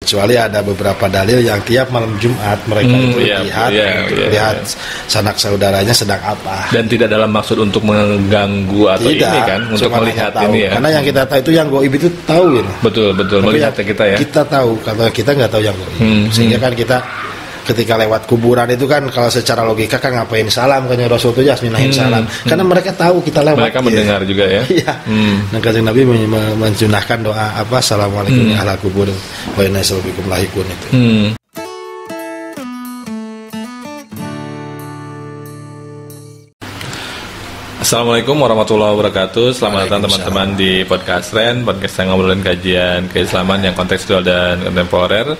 kecuali ada beberapa dalil yang tiap malam Jumat mereka itu lihat sanak saudaranya sedang apa. Dan tidak dalam maksud untuk mengganggu atau tidak, ini kan, untuk melihat tahu. Ini ya. Karena yang kita tahu itu yang gaib itu tahu gitu. Betul melihat kita ya. Kita tahu, kalau kita nggak tahu yang gaib. Sehingga kan kita ketika lewat kuburan itu kan kalau secara logika kan ngapain salam, kan Rasul itu jasminahin salam. Karena mereka tahu kita lewat. Mereka mendengar juga ya. Iya. Dan kanjeng Nabi mensunahkan doa apa, assalamualaikum ya ahlal kubur wa inna bikum lahikun itu. Assalamualaikum warahmatullahi wabarakatuh. Selamat datang teman-teman di podcast yang ngobrolin kajian keislaman yang kontekstual dan kontemporer.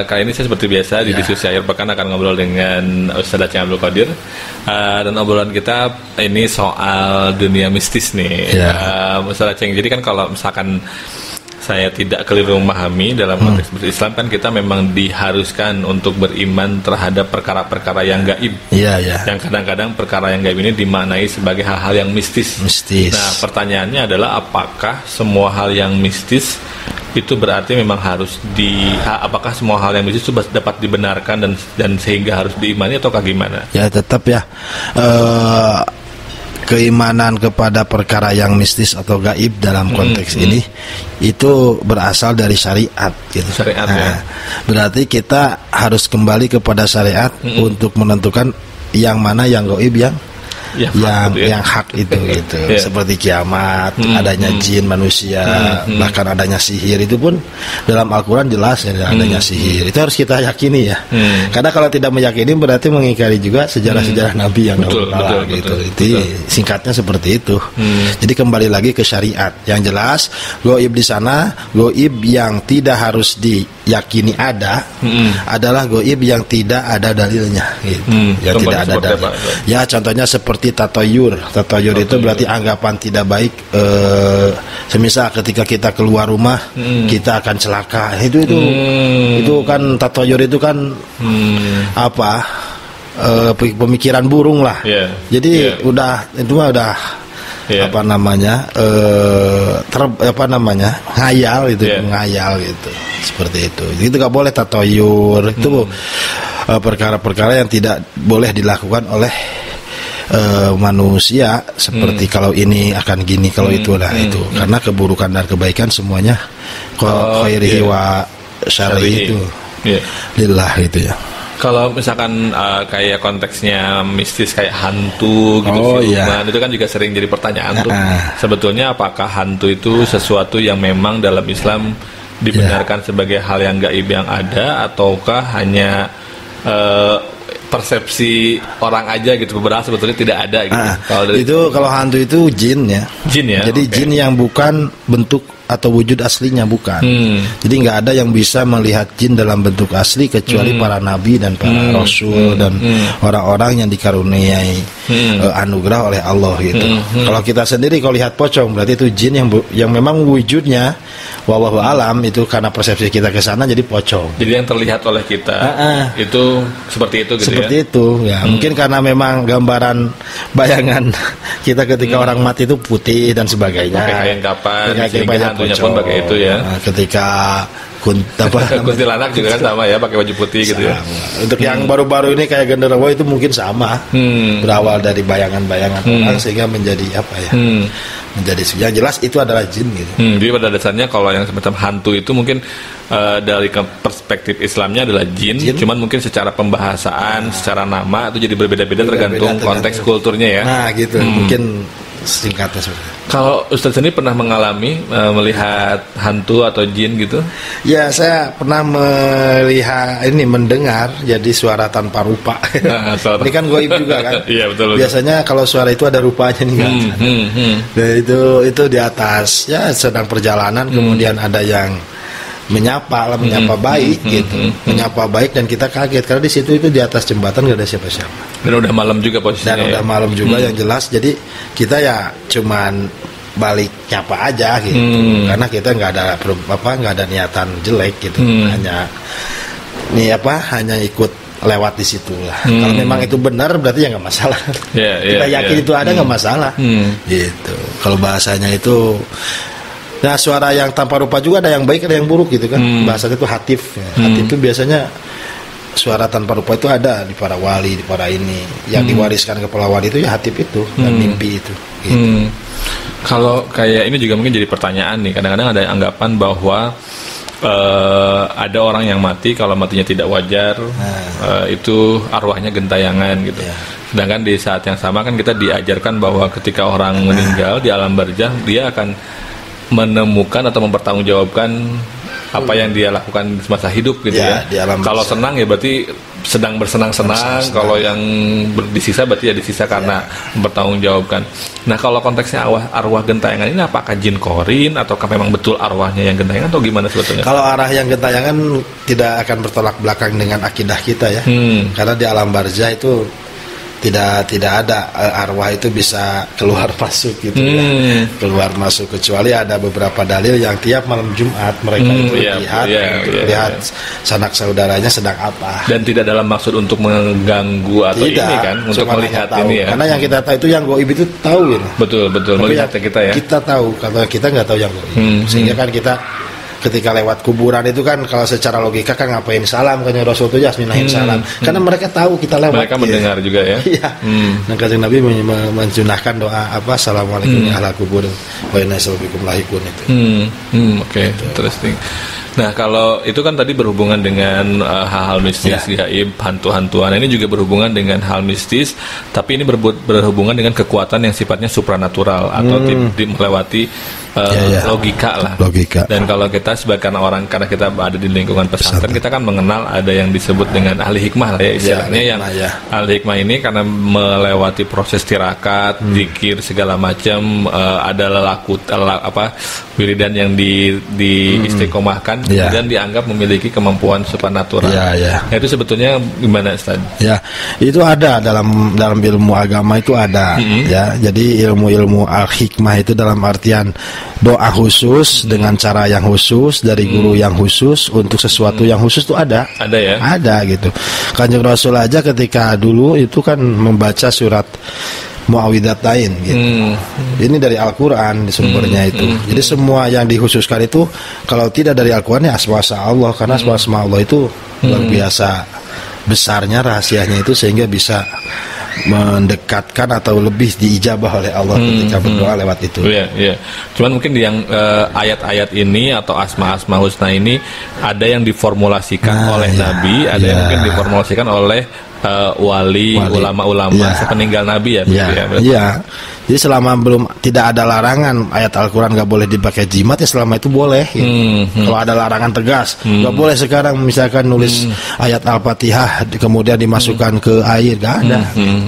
Kali ini saya seperti biasa di diskusi akhir pekan akan ngobrol dengan Ustaz Aceng Abdul Qadir. Dan obrolan kita ini soal dunia mistis nih, Ustaz Aceng. Jadi kan kalau misalkan saya tidak keliru memahami dalam konteks berislam kan kita memang diharuskan untuk beriman terhadap perkara-perkara yang gaib. Yang kadang-kadang perkara yang gaib ini dimaknai sebagai hal-hal yang mistis. Nah, pertanyaannya adalah apakah semua hal yang mistis itu berarti memang harus apakah semua hal yang mistis itu dapat dibenarkan dan sehingga harus diimani ataukah gimana? Ya tetap ya. Keimanan kepada perkara yang mistis atau gaib dalam konteks ini itu berasal dari syariat gitu. Berarti kita harus kembali kepada syariat untuk menentukan yang mana yang gaib yang hak itu gitu. Seperti kiamat, adanya jin, manusia, bahkan adanya sihir itu pun dalam Al-Qur'an jelas ya adanya sihir. Itu harus kita yakini ya. Karena kalau tidak meyakini berarti mengingkari juga sejarah-sejarah Nabi yang dahulu gitu. Singkatnya seperti itu. Jadi kembali lagi ke syariat. Yang jelas gaib di sana, gaib yang tidak harus diyakini adalah gaib yang tidak ada dalilnya gitu. Yang tidak ada dalil. Ya contohnya seperti tatoyur itu berarti anggapan tidak baik. Semisal ketika kita keluar rumah kita akan celaka, itu kan tatoyur itu kan pemikiran burung lah. Jadi udah ngayal gitu seperti itu. Itu nggak boleh tatoyur. Itu perkara-perkara yang tidak boleh dilakukan oleh manusia seperti kalau ini akan gini, kalau itu itu karena keburukan dan kebaikan semuanya khairihi wa syarri itu lillah gitu ya. Kalau misalkan kayak konteksnya mistis kayak hantu gitu itu kan juga sering jadi pertanyaan tuh. Sebetulnya apakah hantu itu sesuatu yang memang dalam Islam dibenarkan sebagai hal yang gaib yang ada, ataukah hanya persepsi orang aja gitu, beberapa sebetulnya tidak ada gitu. Kalau hantu itu jin ya. Jadi jin yang bukan bentuk atau wujud aslinya, bukan. Jadi nggak ada yang bisa melihat jin dalam bentuk asli kecuali para nabi dan para rasul dan orang-orang yang dikaruniai anugerah oleh Allah gitu. Kalau kita sendiri kalau lihat pocong berarti itu jin yang memang wujudnya wallahu alam itu karena persepsi kita ke sana jadi pocong. Jadi yang terlihat oleh kita itu seperti itu gitu. Seperti itu ya. Mungkin karena memang gambaran bayangan kita ketika orang mati itu putih dan sebagainya. Pakai kain kapan, hantunya pun pakai itu ya. Ketika kuntilanak juga kan sama ya, pakai baju putih gitu ya. Untuk yang baru-baru ini kayak genderuwo itu mungkin sama. Berawal dari bayangan-bayangan orang sehingga menjadi menjadi yang jelas itu adalah jin gitu. Jadi pada dasarnya kalau yang semacam hantu itu mungkin dari perspektif Islamnya adalah jin, cuman mungkin secara pembahasaan, secara nama itu jadi berbeda-beda tergantung konteks kulturnya ya. Nah gitu, mungkin singkatnya seperti itu. Kalau Ustadz sendiri pernah mengalami melihat hantu atau jin gitu? Ya, saya pernah mendengar jadi suara tanpa rupa. Ini kan gaib juga kan? Iya betul. Biasanya kalau suara itu ada rupanya nih kan. Dan itu di atas ya sedang perjalanan kemudian ada yang menyapa baik gitu, menyapa baik dan kita kaget karena di situ itu di atas jembatan nggak ada siapa-siapa. Dan udah malam juga posisinya. Dan udah malam juga yang jelas. Jadi kita ya cuman balik nyapa aja gitu, karena kita nggak ada niatan jelek gitu, hanya ikut lewat di situ lah. Kalau memang itu benar berarti ya nggak masalah. Kita yakin itu ada nggak masalah. Gitu. Kalau bahasanya itu Nah, suara yang tanpa rupa juga ada yang baik, ada yang buruk gitu kan. Bahasanya itu hatif. Hatif itu biasanya suara tanpa rupa itu ada di para wali, di para ini. Yang diwariskan ke para wali itu ya hatif itu dan mimpi itu. Gitu. Kalau kayak ini juga mungkin jadi pertanyaan nih. Kadang-kadang ada anggapan bahwa ada orang yang mati, kalau matinya tidak wajar, itu arwahnya gentayangan gitu. Sedangkan di saat yang sama kan kita diajarkan bahwa ketika orang meninggal di alam barzah, dia akan menemukan atau mempertanggungjawabkan apa yang dia lakukan di masa hidup gitu ya. Kalau senang ya berarti sedang bersenang-senang, kalau yang disisa berarti ya disisa karena mempertanggungjawabkan. Nah, kalau konteksnya arwah gentayangan ini apakah jin korin ataukah memang betul arwahnya yang gentayangan atau gimana sebetulnya? Kalau arwah yang gentayangan tidak akan bertolak belakang dengan akidah kita ya. Karena di alam barzah itu tidak ada arwah itu bisa keluar masuk gitu ya. Keluar masuk, kecuali ada beberapa dalil yang tiap malam Jumat mereka itu lihat sanak saudaranya sedang apa. Dan tidak dalam maksud untuk mengganggu atau tidak, ini kan, untuk melihat ini ya. Karena yang kita tahu itu yang gaib itu tahu gitu. Betul melihat kita ya. Kita tahu, kalau kita nggak tahu yang gaib. Sehingga kan kita ketika lewat kuburan itu kan kalau secara logika kan ngapain salam, kan Rasul itu jasminahin salam, karena mereka tahu kita lewat, mereka mendengar juga ya. Nah, Kanjeng Nabi mensunahkan doa apa, assalamualaikum ya ahlal kubur wa inna bikum lahikun itu. Oke, interesting. Nah, kalau itu kan tadi berhubungan dengan hal-hal mistis, gaib, hantu-hantuan. Ini juga berhubungan dengan hal mistis, tapi ini berhubungan dengan kekuatan yang sifatnya supranatural atau melewati logika lah. Dan kalau kita sebagai orang, karena kita ada di lingkungan pesantren, kita kan mengenal ada yang disebut dengan ahli hikmah lah ya istilahnya. Ahli hikmah ini karena melewati proses tirakat, zikir segala macam, ada wiridan yang di istiqomahkan dan dianggap memiliki kemampuan supranatural. Nah, itu sebetulnya gimana, Ustaz? Ya, itu ada dalam ilmu agama itu ada ya. Jadi ilmu al-hikmah itu dalam artian doa khusus dengan cara yang khusus dari guru yang khusus untuk sesuatu yang khusus itu ada ya. Ada gitu. Kanjeng Rasul aja ketika dulu itu kan membaca surat Muawwidzatain gitu. Ini dari Al-Qur'an di sumbernya itu. Jadi semua yang dikhususkan itu kalau tidak dari Al-Qur'an ya asma Allah, karena asma Allah itu luar biasa besarnya rahasianya itu sehingga bisa mendekatkan atau lebih diijabah oleh Allah ketika berdoa lewat itu. Iya. Cuman mungkin yang ayat-ayat ini atau asma-asma husna ini ada yang diformulasikan oleh Nabi, ada yang mungkin diformulasikan oleh wali, ulama-ulama sepeninggal Nabi ya. Jadi selama tidak ada larangan ayat Al-Quran nggak boleh dipakai jimat ya selama itu boleh. Kalau ada larangan tegas nggak boleh sekarang misalkan nulis ayat Al-Fatihah kemudian dimasukkan ke air, nggak ada.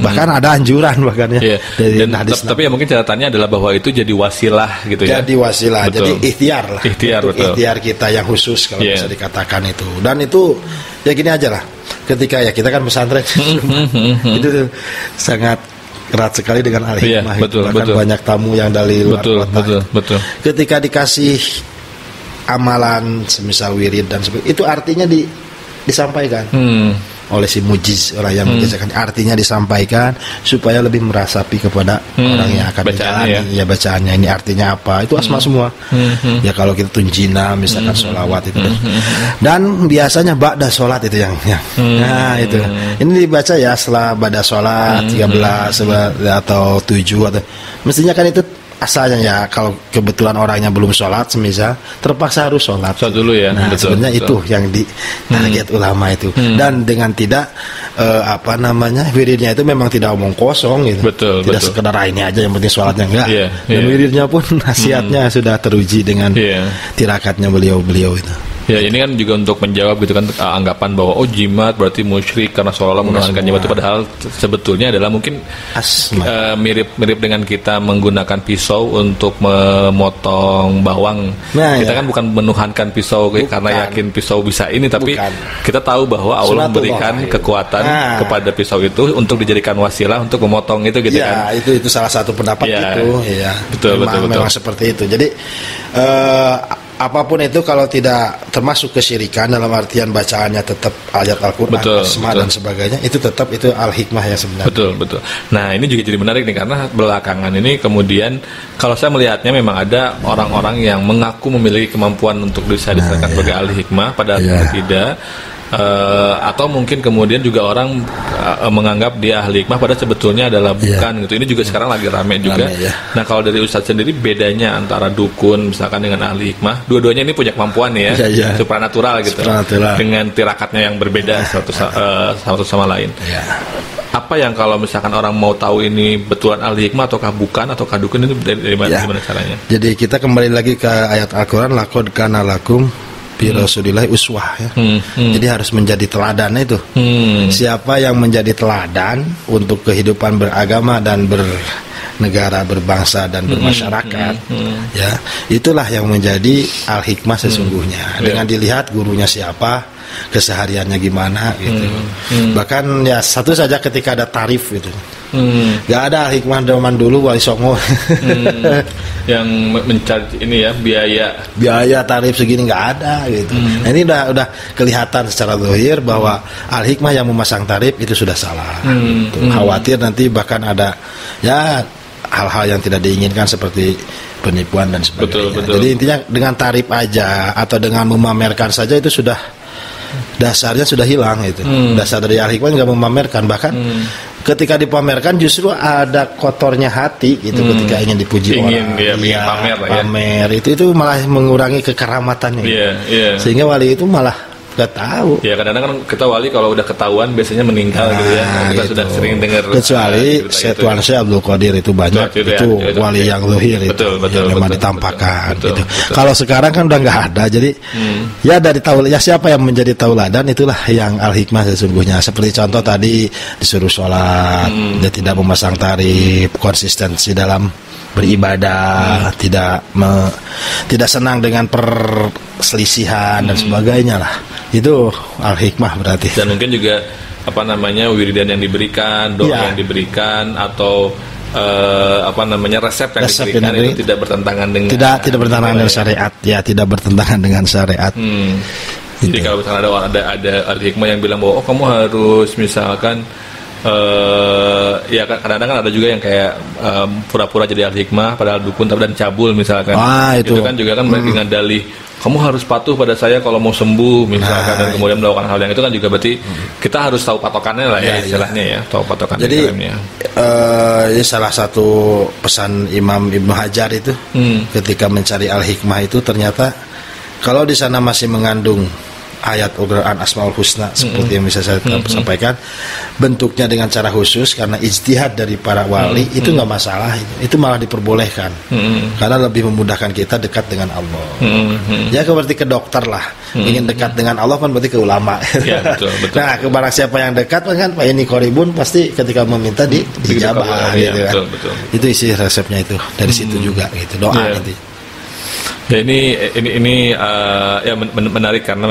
Bahkan ada anjuran bahkan ya. Dan tapi ya mungkin catatannya adalah bahwa itu jadi wasilah gitu ya. Jadi wasilah, jadi ikhtiar lah. Ikhtiar kita yang khusus kalau bisa dikatakan itu. Dan itu ya gini aja lah. Ketika ya kita kan pesantren itu sangat erat sekali dengan al-hikmah. Bahkan banyak tamu yang dari luar kota. Betul. Ketika dikasih amalan semisal wirid dan sebagainya, itu artinya disampaikan oleh si mujiz, orang yang mengajarkan, artinya disampaikan supaya lebih merasapi kepada orang yang akan menjalani bacaannya ini artinya apa, itu asma semua. Ya kalau kita tunjina misalkan sholawat itu dan biasanya ba'da sholat itu yang nah itu ini dibaca ya setelah ba'da sholat 13 atau 7 atau mestinya kan itu asalnya ya, kalau kebetulan orangnya belum sholat semisal terpaksa harus sholat dulu ya. Nah sebenarnya itu yang di target ulama itu. Dan dengan tidak wiridnya itu memang tidak omong kosong gitu. Tidak sekedar ini aja yang penting sholatnya enggak. Dan wiridnya pun nasihatnya sudah teruji dengan tirakatnya beliau itu. Ya, ini kan juga untuk menjawab gitu kan anggapan bahwa jimat berarti musyrik karena seolah-olah menuhankan jimat itu, padahal sebetulnya adalah mungkin mirip dengan kita menggunakan pisau untuk memotong bawang. Kita kan bukan menuhankan pisau karena yakin pisau bisa ini, tapi kita tahu bahwa Allah memberikan kekuatan kepada pisau itu untuk dijadikan wasilah untuk memotong itu gitu kan. Itu salah satu pendapat itu. Betul. Memang seperti itu. Jadi apapun itu kalau tidak termasuk kesyirikan dalam artian bacaannya tetap ayat Al-Quran, asma dan sebagainya, itu tetap itu al-hikmah yang sebenarnya. Betul. Nah ini juga jadi menarik nih, karena belakangan ini kemudian kalau saya melihatnya memang ada orang-orang yang mengaku memiliki kemampuan untuk bisa disebutkan sebagai ahli hikmah, padahal tidak. Atau mungkin kemudian juga orang menganggap dia ahli hikmah padahal sebetulnya adalah bukan gitu. Ini juga sekarang lagi rame juga. Nah kalau dari Ustadz sendiri, bedanya antara dukun misalkan dengan ahli hikmah, dua-duanya ini punya kemampuan ya, supranatural gitu, dengan tirakatnya yang berbeda satu sama lain. Apa yang kalau misalkan orang mau tahu ini betulan ahli hikmah ataukah bukan, ataukah dukun, itu dari mana, gimana caranya? Jadi kita kembali lagi ke ayat Al-Quran, laqad kana lakum Rasulillah uswah ya. Jadi harus menjadi teladan itu. Siapa yang menjadi teladan untuk kehidupan beragama dan bernegara, berbangsa dan bermasyarakat, ya itulah yang menjadi al-hikmah sesungguhnya. Dengan dilihat gurunya siapa, kesehariannya gimana gitu. Bahkan ya satu saja ketika ada tarif gitu. Gak ada hikmah zaman dulu Wali Songo yang mencari ini ya, biaya tarif segini nggak ada gitu. Nah, ini udah kelihatan secara zahir bahwa al hikmah yang memasang tarif itu sudah salah. Khawatir nanti bahkan ada ya hal-hal yang tidak diinginkan seperti penipuan dan sebagainya. Jadi intinya dengan tarif aja atau dengan memamerkan saja itu sudah dasarnya sudah hilang itu. Dasar dari al hikmah nggak memamerkan, bahkan ketika dipamerkan justru ada kotornya hati gitu. Ketika ingin dipuji orang, pamer itu malah mengurangi kekeramatannya. Sehingga wali itu malah gak tahu. Ya kadang-kadang kan kita wali kalau udah ketahuan biasanya meninggal gitu ya. Kita gitu. Sudah sering dengar. Kecuali Tuan Syekh Abdul Qadir itu banyak itu wali yang zahir itu yang memang ditampakkan gitu. Kalau sekarang kan udah nggak ada. Jadi ya dari tahu ya siapa yang menjadi tauladan itulah yang al hikmah sesungguhnya. Seperti contoh tadi disuruh sholat, dia tidak memasang tarif, konsistensi dalam beribadah, tidak senang dengan perselisihan dan sebagainya lah. Itu al hikmah berarti. Dan mungkin juga wiridan yang diberikan, doa yang diberikan, atau resep yang diberikan itu tidak bertentangan dengan tidak bertentangan dengan syariat. Ya, tidak bertentangan dengan syariat. Jadi kalau misalnya ada ahli hikmah yang bilang bahwa kamu harus misalkan ya kadang-kadang kan ada juga yang kayak pura-pura jadi ahli hikmah padahal dukun dan cabul misalkan. Itu kan juga kan dengan dalih kamu harus patuh pada saya kalau mau sembuh misalkan, dan kemudian melakukan hal yang itu kan juga berarti kita harus tahu patokannya lah ya istilahnya ya, tahu patokan. Jadi ini salah satu pesan Imam Ibnu Hajar itu ketika mencari al hikmah itu ternyata kalau di sana masih mengandung ayat Al-Quran Asmaul Husna seperti yang bisa saya sampaikan, bentuknya dengan cara khusus karena ijtihad dari para wali itu nggak masalah, itu malah diperbolehkan karena lebih memudahkan kita dekat dengan Allah. Ya seperti ke dokter lah, ingin dekat dengan Allah kan berarti ke ulama. Betul. Nah ke barang siapa yang dekat kan Pak ini koribun pasti ketika meminta dijabah gitu kan. Itu isi resepnya itu dari situ juga gitu, doa nanti. Ya ini ya menarik karena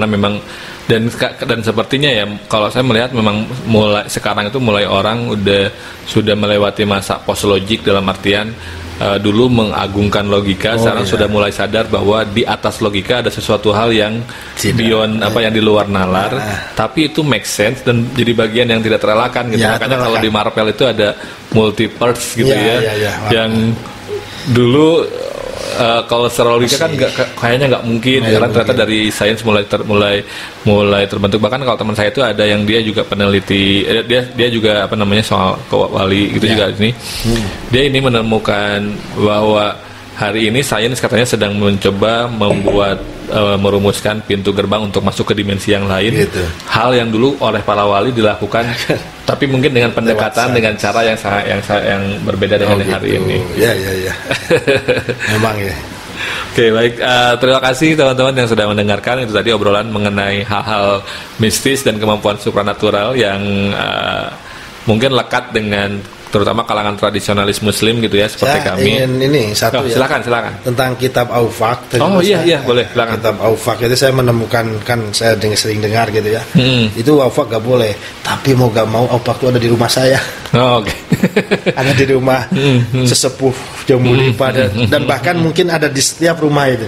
memang dan sepertinya ya kalau saya melihat memang sekarang itu mulai orang sudah melewati masa post logik, dalam artian dulu mengagungkan logika, sekarang sudah mulai sadar bahwa di atas logika ada sesuatu hal yang beyond yang di luar nalar, tapi itu make sense dan jadi bagian yang tidak terelakkan gitu. Makanya kalau di Marvel itu ada multiverse gitu yang dulu kalau secara logika kan kayaknya nggak mungkin karena ternyata dari sains mulai terbentuk. Bahkan kalau teman saya itu ada yang dia juga peneliti, dia juga soal wali gitu juga ini. Dia ini menemukan bahwa hari ini sains katanya sedang mencoba merumuskan pintu gerbang untuk masuk ke dimensi yang lain. Hal yang dulu oleh para wali dilakukan tapi mungkin dengan pendekatan dengan cara yang berbeda dengan hari ini. Ya. Memang ya. Oke, baik. Terima kasih teman-teman yang sudah mendengarkan. Itu tadi obrolan mengenai hal-hal mistis dan kemampuan supranatural yang mungkin lekat dengan terutama kalangan tradisionalis Muslim gitu ya, seperti saya kami. Ingin ini satu ya. Silakan. Tentang kitab Awfaq. Oh iya, boleh, silakan. Kitab Awfaq itu saya menemukan, kan saya sering dengar gitu ya. Itu Awfaq gak boleh, tapi mau gak mau Awfaq itu ada di rumah saya. Oh, oke. Ada di rumah sesepuh Jambu Dipa dan bahkan mungkin ada di setiap rumah itu.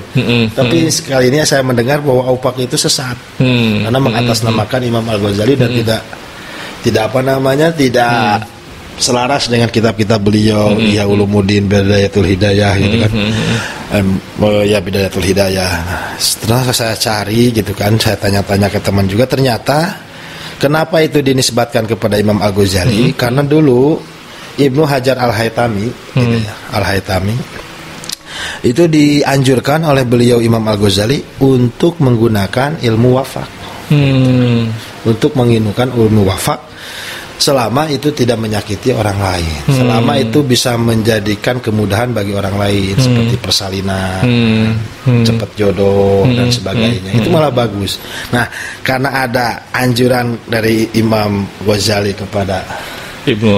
Tapi sekali ini saya mendengar bahwa Awfaq itu sesat karena mengatasnamakan Imam Al-Ghazali dan tidak selaras dengan kitab-kitab beliau, Ihya Ulumuddin, Bidayatul Hidayah gitu kan. Ya Bidayatul Hidayah. Nah, setelah saya cari gitu kan, saya tanya-tanya ke teman juga, ternyata kenapa itu dinisbatkan kepada Imam Al-Ghazali? Karena dulu Ibnu Hajar Al-Haytami gitu ya, Al-Haytami itu dianjurkan oleh beliau Imam Al-Ghazali untuk menggunakan ilmu wafaq. Untuk menginukan ilmu wafaq selama itu tidak menyakiti orang lain, selama itu bisa menjadikan kemudahan bagi orang lain, seperti persalinan, cepat jodoh dan sebagainya. Itu malah bagus. Nah, karena ada anjuran dari Imam Ghazali kepada Ibnu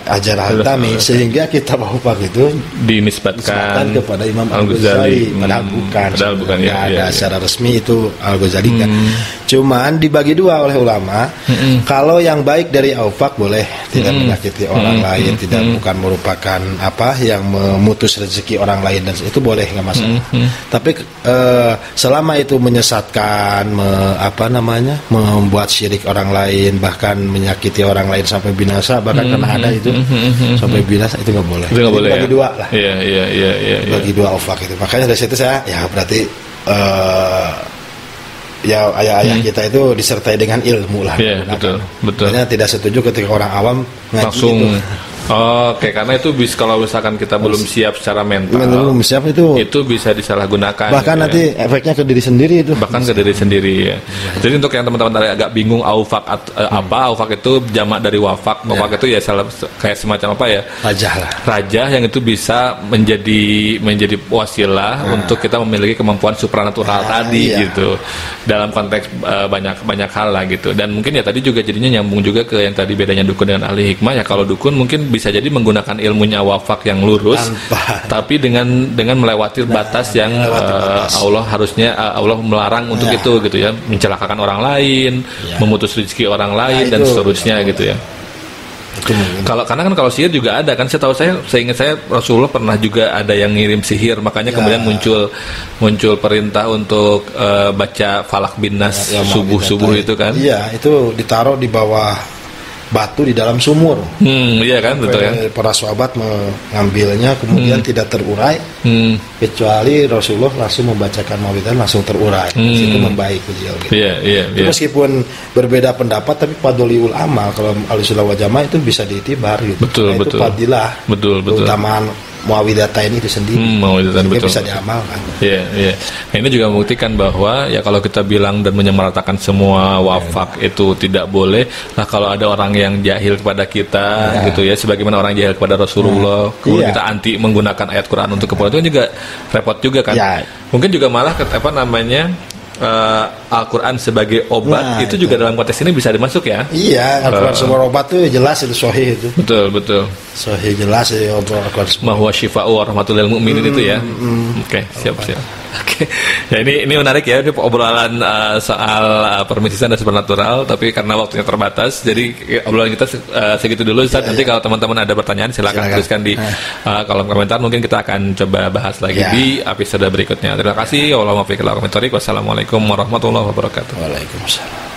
Hajar Al-Haytami, sehingga kitab Awfaq itu dinisbatkan kepada Imam Al-Ghazali, padahal bukan ada secara resmi itu Al-Ghazali kan. Cuman dibagi dua oleh ulama. Kalau yang baik dari Awfaq boleh, tidak menyakiti orang lain, tidak bukan merupakan yang memutus rezeki orang lain, dan itu boleh, nggak masalah. Tapi selama itu menyesatkan, membuat syirik orang lain, bahkan menyakiti orang lain sampai binasa, bahkan karena ada itu sampai binasa, itu nggak boleh. Itu nggak boleh. Bagi dua lah. Iya. Bagi dua Awfaq itu. Makanya dari situ saya berarti ayah-ayah kita itu disertai dengan ilmu lah. Iya, betul. Makanya tidak setuju ketika orang awam ngaji langsung itu. Oke, karena itu kalau misalkan kita belum siap secara mental, belum siap itu bisa disalahgunakan. Bahkan gitu nanti efeknya ke diri sendiri itu. Bahkan ke diri sendiri ya. Jadi untuk yang teman-teman agak bingung Awfaq Awfaq itu jamak dari wafaq. Wafaq itu ya kayak semacam raja yang itu bisa menjadi wasilah untuk kita memiliki kemampuan supranatural tadi gitu. Dalam konteks banyak hal lah gitu. Dan mungkin ya tadi juga jadinya nyambung juga ke yang tadi bedanya dukun dengan ahli hikmah ya. Kalau dukun mungkin bisa jadi menggunakan ilmunya wafaq yang lurus, tapi dengan melewati batas yang Allah melarang untuk itu gitu ya, mencelakakan orang lain, memutus rezeki orang lain dan seterusnya gitu ya. Karena kalau sihir juga ada kan, seingat saya Rasulullah pernah juga ada yang ngirim sihir, makanya kemudian muncul perintah untuk baca Falak bin Nas subuh itu kan. Iya, itu ditaruh di bawah batu di dalam sumur. Iya kan, betul ya. Para sahabat mengambilnya kemudian tidak terurai, kecuali Rasulullah langsung membacakan mawidah langsung terurai. Itu membaik beliau. Gitu. Iya. Meskipun berbeda pendapat, tapi fadliul amal kalau Ahlussunnah wal Jamaah itu bisa diitibar gitu. Betul. Itu fadilah. Betul. Keutamaan muawidatain itu sendiri. Itu bisa diamalkan. Iya. Nah, ini juga membuktikan bahwa ya kalau kita bilang dan menyamaratakan semua wafaq itu tidak boleh. Nah, kalau ada orang yang jahil kepada kita gitu ya, sebagaimana orang jahil kepada Rasulullah, kemudian kita anti menggunakan ayat Quran untuk keperluan itu juga repot juga kan. Mungkin juga malah Al-Quran sebagai obat itu juga dalam konteks ini bisa dimasuk ya. Iya, Al-Quran sebagai obat itu jelas, itu sahih itu. Betul. Sahih jelas ya Al-Quran. Mahwa syifa'u wa rahmatul lil mu'minin itu ya. Oke, siap. Oke. Ya ini menarik ya, ini obrolan soal permisisan dan supernatural, tapi karena waktunya terbatas, jadi obrolan kita segitu dulu Ustaz. Nanti kalau teman-teman ada pertanyaan silakan tuliskan di kolom komentar, mungkin kita akan coba bahas lagi di episode berikutnya. Terima kasih. Wassalamualaikum warahmatullahi wabarakatuh. Waalaikumsalam.